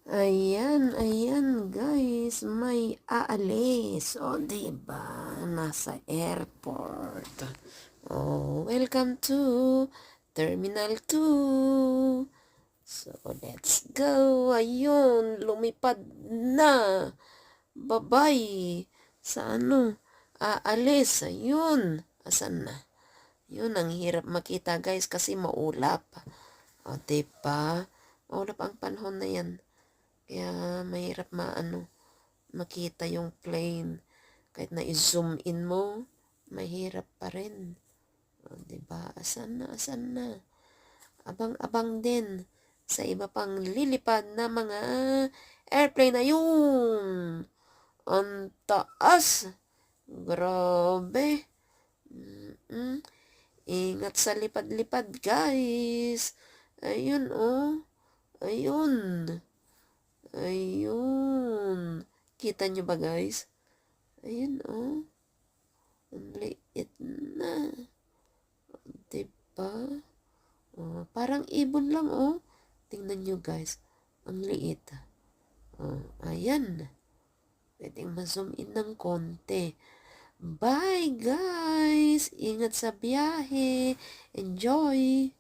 Ayan guys, may aalis. O, diba? Nasa airport. Oh, welcome to Terminal 2. So, let's go. Ayun, lumipad na. Bye-bye. Sa ano? Aalis. Ayun. Asan na? Yun, ang hirap makita guys kasi maulap. O, diba? Maulap ang panahon na yan. Kaya mahirap makita yung plane. Kahit na i-zoom in mo, mahirap pa rin. O, diba? Asan na? Abang-abang din sa iba pang lilipad na mga airplane na yun. Ang taas. Grabe. Ingat sa lipad-lipad, guys. Ayun, oh. Ayun. Ayun. Kita nyo ba, guys? Ayun, oh. Ang liit na. Diba? Oh, parang ibon lang, oh. Tingnan nyo, guys. Ang liit. Oh, ayan. Pwedeng ma-zoom in ng konti. Bye, guys! Ingat sa biyahe. Enjoy!